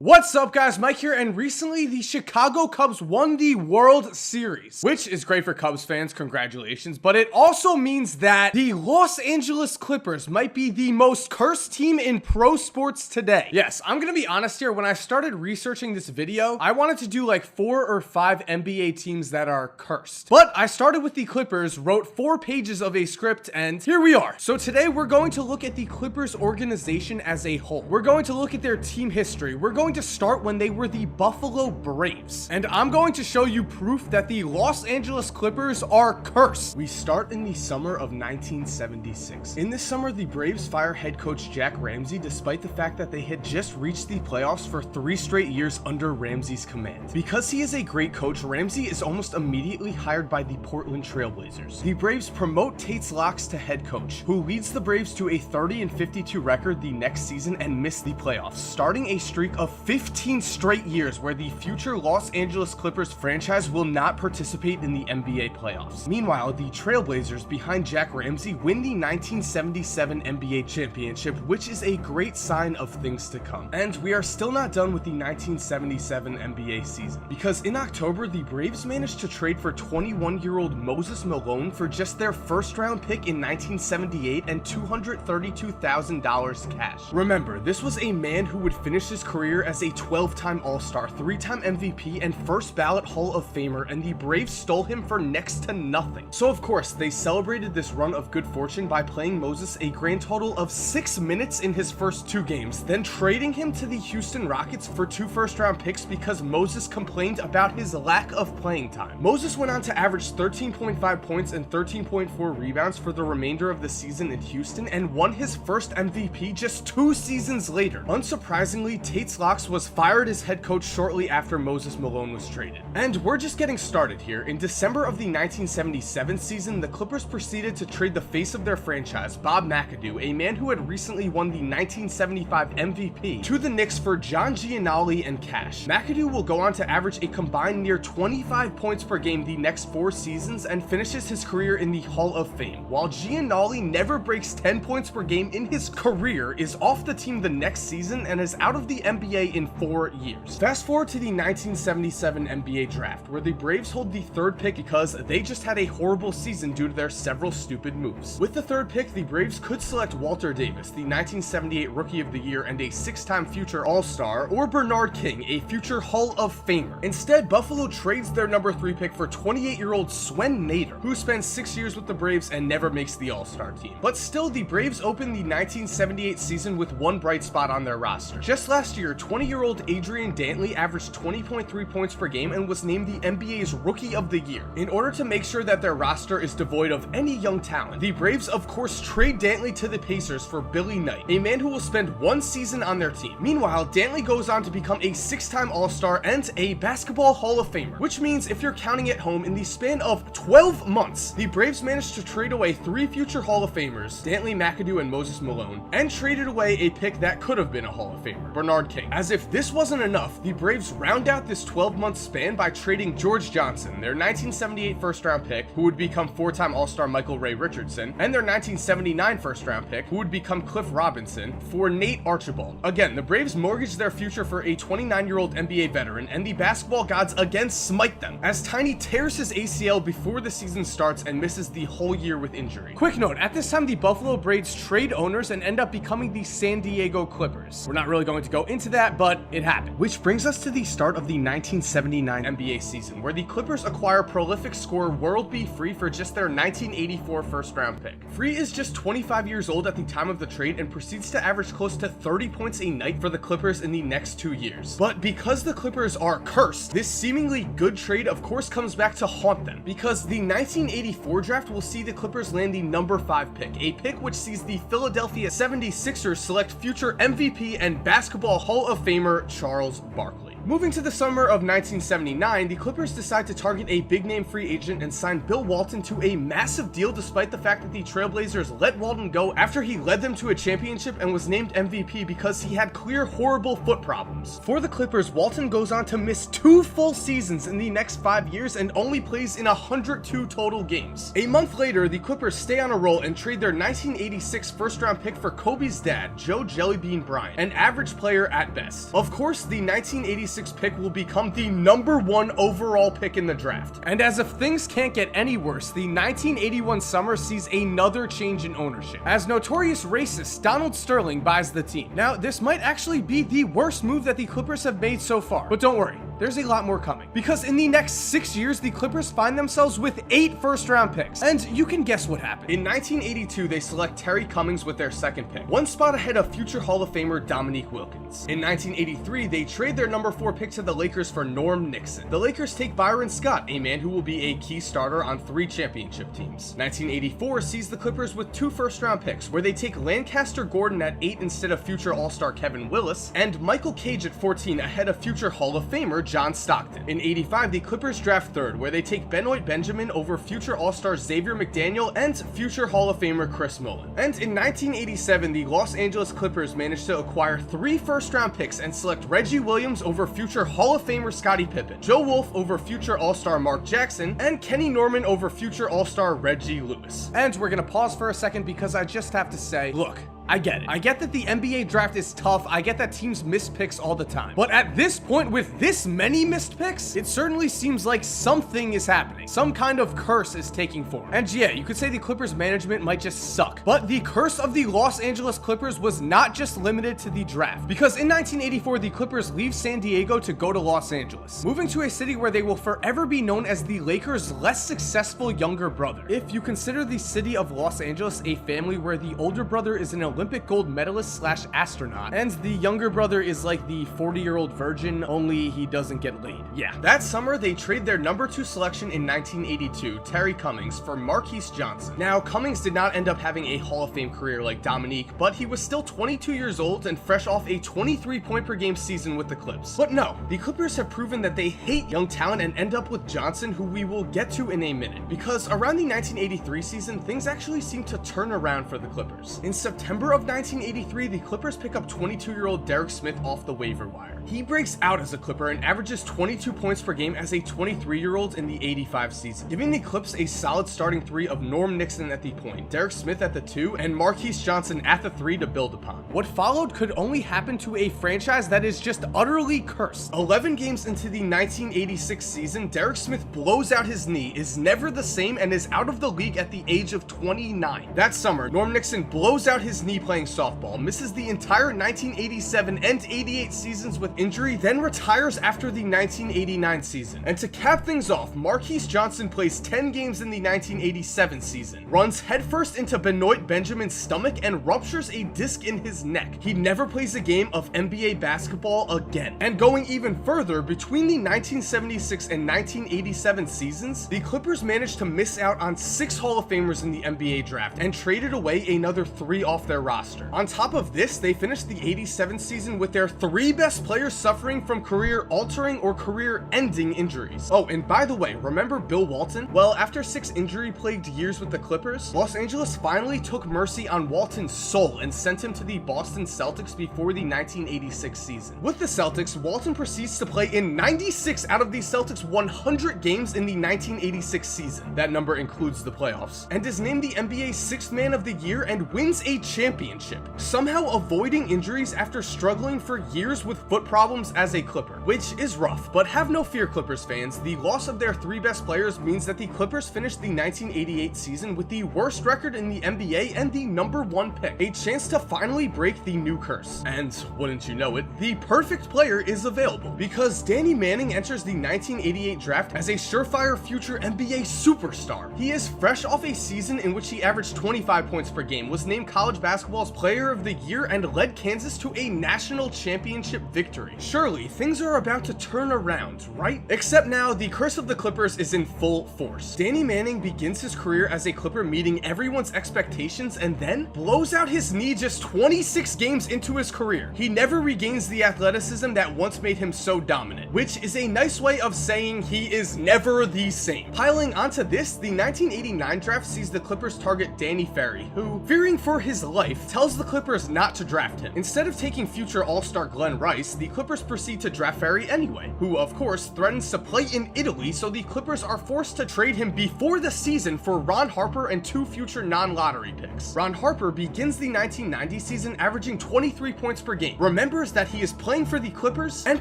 What's up, guys? Mike here, and recently the Chicago Cubs won the World Series, which is great for Cubs fans. Congratulations. But it also means that the Los Angeles Clippers might be the most cursed team in pro sports today. Yes, I'm gonna be honest here. When I started researching this video, I wanted to do like 4 or 5 NBA teams that are cursed. But I started with the Clippers, wrote 4 pages of a script, and here we are. So today we're going to look at the Clippers organization as a whole. We're going to look at their team history. We're going to start when they were the Buffalo Braves, and I'm going to show you proof that the Los Angeles Clippers are cursed. We start in the summer of 1976. In this summer, the Braves fire head coach Jack Ramsay despite the fact that they had just reached the playoffs for 3 straight years under Ramsay's command. Because he is a great coach, Ramsay is almost immediately hired by the Portland Trail Blazers. The Braves promote Tates Locks to head coach, who leads the Braves to a 30-52 record the next season and miss the playoffs, starting a streak of 15 straight years where the future Los Angeles Clippers franchise will not participate in the NBA playoffs. Meanwhile, the Trailblazers behind Jack Ramsay win the 1977 NBA championship, which is a great sign of things to come. And we are still not done with the 1977 NBA season, because in October, the Braves managed to trade for 21-year-old Moses Malone for just their first-round pick in 1978 and $232,000 cash. Remember, this was a man who would finish his career as a 12-time All-Star, 3-time MVP, and first ballot Hall of Famer, and the Braves stole him for next to nothing. So of course, they celebrated this run of good fortune by playing Moses a grand total of 6 minutes in his first 2 games, then trading him to the Houston Rockets for 2 first-round picks because Moses complained about his lack of playing time. Moses went on to average 13.5 points and 13.4 rebounds for the remainder of the season in Houston and won his first MVP just 2 seasons later. Unsurprisingly, Tates Locks was fired as head coach shortly after Moses Malone was traded. And we're just getting started here. In December of the 1977 season, the Clippers proceeded to trade the face of their franchise, Bob McAdoo, a man who had recently won the 1975 MVP, to the Knicks for John Giannoli and cash. McAdoo will go on to average a combined near 25 points per game the next 4 seasons and finishes his career in the Hall of Fame, while Giannoli never breaks 10 points per game in his career, is off the team the next season, and is out of the NBA in 4 years. Fast forward to the 1977 NBA draft, where the Braves hold the 3rd pick because they just had a horrible season due to their several stupid moves. With the 3rd pick, the Braves could select Walter Davis, the 1978 Rookie of the Year and a 6-time future All-Star, or Bernard King, a future Hall of Famer. Instead, Buffalo trades their number 3 pick for 28-year-old Swen Nader, who spends 6 years with the Braves and never makes the All-Star team. But still, the Braves opened the 1978 season with one bright spot on their roster. Just last year, 20-year-old Adrian Dantley averaged 20.3 points per game and was named the NBA's Rookie of the Year. In order to make sure that their roster is devoid of any young talent, the Braves of course trade Dantley to the Pacers for Billy Knight, a man who will spend 1 season on their team. Meanwhile, Dantley goes on to become a 6-time All-Star and a Basketball Hall of Famer, which means if you're counting at home, in the span of 12 months, the Braves managed to trade away 3 future Hall of Famers, Dantley, McAdoo, and Moses Malone, and traded away a pick that could have been a Hall of Famer, Bernard King. As if this wasn't enough, the Braves round out this 12-month span by trading George Johnson, their 1978 first-round pick, who would become 4-time All-Star Michael Ray Richardson, and their 1979 first-round pick, who would become Cliff Robinson, for Nate Archibald. Again, the Braves mortgaged their future for a 29-year-old NBA veteran, and the basketball gods again smite them, as Tiny tears his ACL before the season starts and misses the whole year with injury. Quick note, at this time, the Buffalo Braves trade owners and end up becoming the San Diego Clippers. We're not really going to go into that, but it happened. Which brings us to the start of the 1979 NBA season, where the Clippers acquire prolific scorer World B. Free for just their 1984 first-round pick. Free is just 25 years old at the time of the trade and proceeds to average close to 30 points a night for the Clippers in the next 2 years. But because the Clippers are cursed, this seemingly good trade of course comes back to haunt them, because the 1984 draft will see the Clippers land the number 5 pick, a pick which sees the Philadelphia 76ers select future MVP and Basketball Hall of Famer Charles Barkley. Moving to the summer of 1979, the Clippers decide to target a big-name free agent and sign Bill Walton to a massive deal, despite the fact that the Trailblazers let Walton go after he led them to a championship and was named MVP because he had clear horrible foot problems. For the Clippers, Walton goes on to miss 2 full seasons in the next 5 years and only plays in 102 total games. A month later, the Clippers stay on a roll and trade their 1986 first-round pick for Kobe's dad, Joe Jellybean Bryant, an average player at best. Of course, the 1986 pick will become the #1 overall pick in the draft. And as if things can't get any worse, the 1981 summer sees another change in ownership, as notorious racist Donald Sterling buys the team. Now, this might actually be the worst move that the Clippers have made so far, but don't worry, there's a lot more coming. Because in the next 6 years, the Clippers find themselves with 8 first-round picks. And you can guess what happened. In 1982, they select Terry Cummings with their second pick, 1 spot ahead of future Hall of Famer Dominique Wilkins. In 1983, they trade their #4 pick to the Lakers for Norm Nixon. The Lakers take Byron Scott, a man who will be a key starter on 3 championship teams. 1984 sees the Clippers with 2 first-round picks, where they take Lancaster Gordon at 8 instead of future All-Star Kevin Willis, and Michael Cage at 14 ahead of future Hall of Famer John Stockton. In 85, the Clippers draft 3rd, where they take Benoit Benjamin over future All-Star Xavier McDaniel and future Hall of Famer Chris Mullin. And in 1987, the Los Angeles Clippers managed to acquire 3 first-round picks and select Reggie Williams over future Hall of Famer Scottie Pippen, Joe Wolf over future All-Star Mark Jackson, and Kenny Norman over future All-Star Reggie Lewis. And we're gonna pause for a second because I just have to say, look, I get it. I get that the NBA draft is tough. I get that teams miss picks all the time. But at this point, with this many missed picks, it certainly seems like something is happening. Some kind of curse is taking form. And yeah, you could say the Clippers management might just suck. But the curse of the Los Angeles Clippers was not just limited to the draft. Because in 1984, the Clippers leave San Diego to go to Los Angeles, moving to a city where they will forever be known as the Lakers' less successful younger brother. If you consider the city of Los Angeles a family where the older brother is an Olympic gold medalist / astronaut, and the younger brother is like the 40-year-old virgin, only he doesn't get laid. Yeah. That summer, they trade their #2 selection in 1982, Terry Cummings, for Marquise Johnson. Now, Cummings did not end up having a Hall of Fame career like Dominique, but he was still 22 years old and fresh off a 23-point-per-game season with the Clips. But no, the Clippers have proven that they hate young talent and end up with Johnson, who we will get to in a minute. Because around the 1983 season, things actually seem to turn around for the Clippers. In September of 1983, the Clippers pick up 22-year-old Derek Smith off the waiver wire. He breaks out as a Clipper and averages 22 points per game as a 23-year-old in the 85 season, giving the Clips a solid starting 3 of Norm Nixon at the point, Derek Smith at the 2, and Marquise Johnson at the 3 to build upon. What followed could only happen to a franchise that is just utterly cursed. 11 games into the 1986 season, Derek Smith blows out his knee, is never the same, and is out of the league at the age of 29. That summer, Norm Nixon blows out his knee playing softball, misses the entire 1987 and 88 seasons with injury, then retires after the 1989 season. And to cap things off, Marquise Johnson plays 10 games in the 1987 season, runs headfirst into Benoit Benjamin's stomach, and ruptures a disc in his neck. He never plays a game of NBA basketball again. And going even further, between the 1976 and 1987 seasons, the Clippers managed to miss out on 6 Hall of Famers in the NBA draft and traded away another 3 off their roster. On top of this, they finished the 87 season with their 3 best players suffering from career-altering or career-ending injuries. Oh, and by the way, remember Bill Walton? Well, after 6 injury-plagued years with the Clippers, Los Angeles finally took mercy on Walton's soul and sent him to the Boston Celtics before the 1986 season. With the Celtics, Walton proceeds to play in 96 out of the Celtics' 100 games in the 1986 season. That number includes the playoffs. And is named the NBA's 6th Man of the Year and wins a championship, somehow avoiding injuries after struggling for years with foot problems as a Clipper, which is rough. But have no fear, Clippers fans, the loss of their 3 best players means that the Clippers finished the 1988 season with the worst record in the NBA and the #1 pick, a chance to finally break the new curse. And wouldn't you know it, the perfect player is available, because Danny Manning enters the 1988 draft as a surefire future NBA superstar. He is fresh off a season in which he averaged 25 points per game, was named college basketball's player of the year, and led Kansas to a national championship victory. victory. Surely, things are about to turn around, right? Except now, the curse of the Clippers is in full force. Danny Manning begins his career as a Clipper meeting everyone's expectations and then blows out his knee just 26 games into his career. He never regains the athleticism that once made him so dominant, which is a nice way of saying he is never the same. Piling onto this, the 1989 draft sees the Clippers target Danny Ferry, who, fearing for his life, tells the Clippers not to draft him. Instead of taking future All-Star Glenn Rice, the Clippers proceed to draft Ferry anyway, who of course threatens to play in Italy, so the Clippers are forced to trade him before the season for Ron Harper and 2 future non-lottery picks. Ron Harper begins the 1990 season averaging 23 points per game, remembers that he is playing for the Clippers, and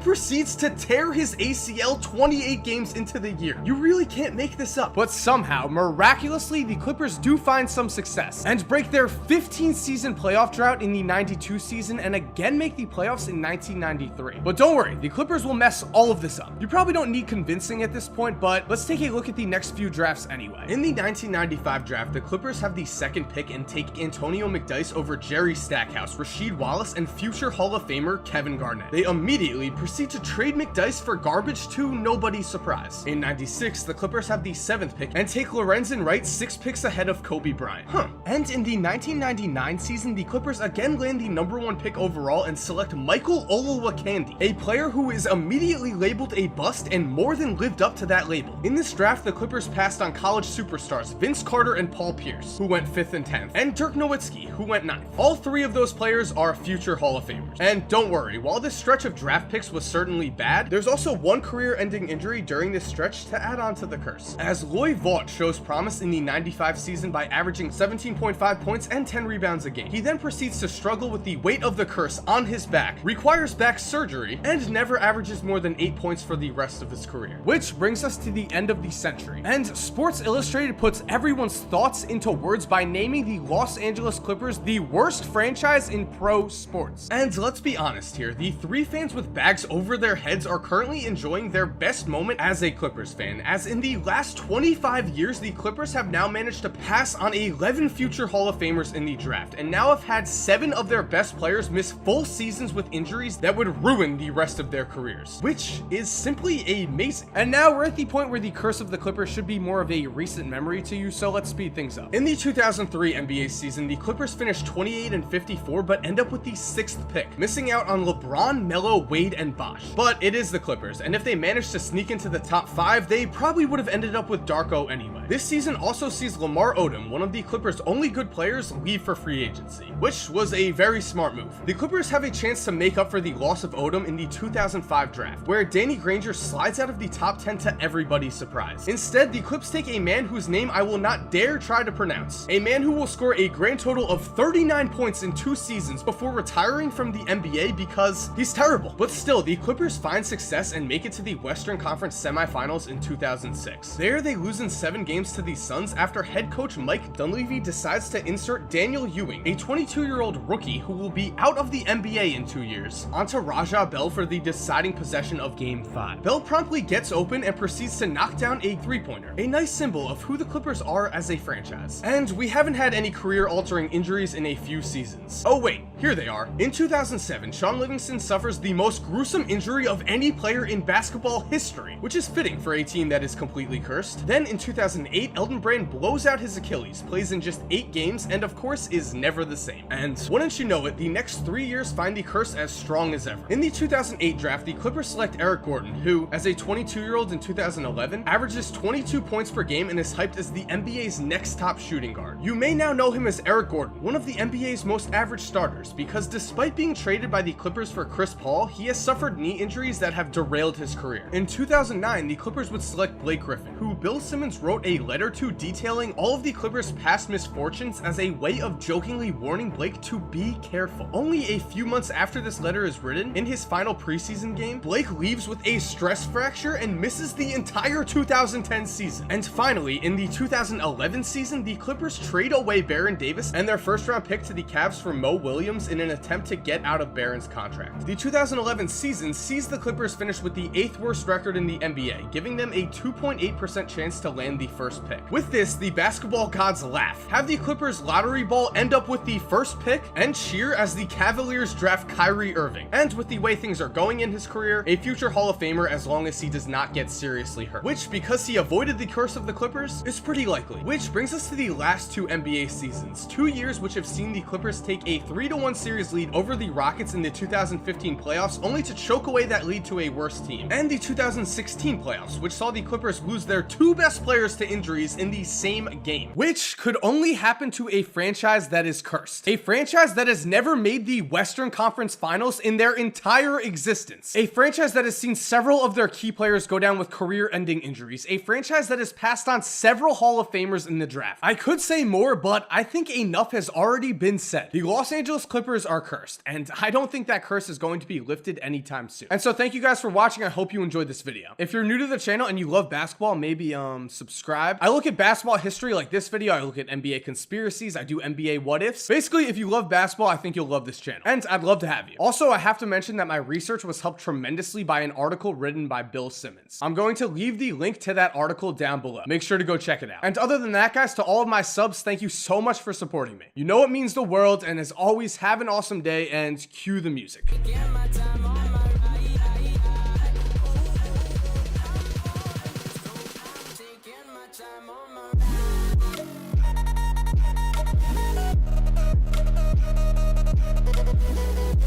proceeds to tear his ACL 28 games into the year. You really can't make this up. But somehow, miraculously, the Clippers do find some success and break their 15-season playoff drought in the 92 season and again make the playoffs in 1993. But don't worry, the Clippers will mess all of this up. You probably don't need convincing at this point, but let's take a look at the next few drafts anyway. In the 1995 draft, the Clippers have the 2nd pick and take Antonio McDyess over Jerry Stackhouse, Rasheed Wallace, and future Hall of Famer Kevin Garnett. They immediately proceed to trade McDyess for garbage to nobody's surprise. In 96, the Clippers have the 7th pick and take Lorenzen Wright 6 picks ahead of Kobe Bryant. And in the 1999 season, the Clippers again land the number 1 pick overall and select Michael Olowokandi, a player who is immediately labeled a bust and more than lived up to that label. In this draft, the Clippers passed on college superstars Vince Carter and Paul Pierce, who went 5th and 10th, and Dirk Nowitzki, who went 9th. All 3 of those players are future Hall of Famers. And don't worry, while this stretch of draft picks was certainly bad, there's also one career-ending injury during this stretch to add on to the curse, as Loy Vaught shows promise in the 95 season by averaging 17.5 points and 10 rebounds a game. He then proceeds to struggle with the weight of the curse on his back, requires back surgery, and never averages more than 8 points for the rest of his career. Which brings us to the end of the century, and Sports Illustrated puts everyone's thoughts into words by naming the Los Angeles Clippers the worst franchise in pro sports. And let's be honest here, the 3 fans with bags over their heads are currently enjoying their best moment as a Clippers fan, as in the last 25 years, the Clippers have now managed to pass on 11 future Hall of Famers in the draft, and now have had 7 of their best players miss full seasons with injuries that would ruin the rest of their careers, which is simply amazing. And now we're at the point where the curse of the Clippers should be more of a recent memory to you, so let's speed things up. In the 2003 NBA season, the Clippers finished 28-54, but end up with the 6th pick, missing out on LeBron, Melo, Wade, and Bosh. But it is the Clippers, and if they managed to sneak into the top 5, they probably would have ended up with Darko anyway. This season also sees Lamar Odom, one of the Clippers' only good players, leave for free agency, which was a very smart move. The Clippers have a chance to make up for the loss of Odom in the 2005 draft, where Danny Granger slides out of the top 10 to everybody's surprise. Instead, the Clips take a man whose name I will not dare try to pronounce, a man who will score a grand total of 39 points in 2 seasons before retiring from the NBA because he's terrible. But still, the Clippers find success and make it to the Western Conference semifinals in 2006. There, they lose in 7 games to the Suns after head coach Mike Dunleavy decides to insert Daniel Ewing, a 22-year-old rookie who will be out of the NBA in 2 years, onto Raja Bell for the deciding possession of Game 5. Bell promptly gets open and proceeds to knock down a 3-pointer, a nice symbol of who the Clippers are as a franchise. And we haven't had any career-altering injuries in a few seasons. Oh wait, here they are. In 2007, Shaun Livingston suffers the most gruesome injury of any player in basketball history, which is fitting for a team that is completely cursed. Then in 2008, Elton Brand blows out his Achilles, plays in just 8 games, and of course is never the same. And wouldn't you know it, the next 3 years find the curse as strong as ever. In the 2008 draft, the Clippers select Eric Gordon, who, as a 22-year-old in 2011, averages 22 points per game and is hyped as the NBA's next top shooting guard. You may now know him as Eric Gordon, one of the NBA's most average starters, because despite being traded by the Clippers for Chris Paul, he has suffered knee injuries that have derailed his career. In 2009, the Clippers would select Blake Griffin, who Bill Simmons wrote a letter to detailing all of the Clippers' past misfortunes as a way of jokingly warning Blake to be careful. Only a few months after this letter is written, in his final preseason game, Blake leaves with a stress fracture and misses the entire 2010 season. And finally, in the 2011 season, the Clippers trade away Baron Davis and their first-round pick to the Cavs for Mo Williams in an attempt to get out of Baron's contract. The 2011 season sees the Clippers finish with the 8th worst record in the NBA, giving them a 2.8% chance to land the first pick. With this, the basketball gods laugh, have the Clippers lottery ball end up with the first pick, and cheer as the Cavaliers draft Kyrie Irving. And with the way things are going in his career, a future Hall of Famer as long as he does not get seriously hurt. Which, because he avoided the curse of the Clippers, is pretty likely. Which brings us to the last two NBA seasons. 2 years which have seen the Clippers take a 3-1 series lead over the Rockets in the 2015 playoffs, only to choke away that lead to a worse team. And the 2016 playoffs, which saw the Clippers lose their 2 best players to injuries in the same game. Which could only happen to a franchise that is cursed. A franchise that has never made the Western Conference Finals in their entire existence. A franchise that has seen several of their key players go down with career-ending injuries. A franchise that has passed on several Hall of Famers in the draft. I could say more, but I think enough has already been said. The Los Angeles Clippers are cursed, and I don't think that curse is going to be lifted anytime soon. And so thank you guys for watching. I hope you enjoyed this video. If you're new to the channel and you love basketball, maybe subscribe. I look at basketball history like this video. I look at NBA conspiracies. I do NBA what ifs. Basically, if you love basketball, I think you'll love this channel, and I'd love to have you. Also, I have to mention that my research was helped tremendously by an article written by Bill Simmons. I'm going to leave the link to that article down below. Make sure to go check it out. And other than that, guys, to all of my subs, thank you so much for supporting me. You know it means the world, and as always, have an awesome day and cue the music.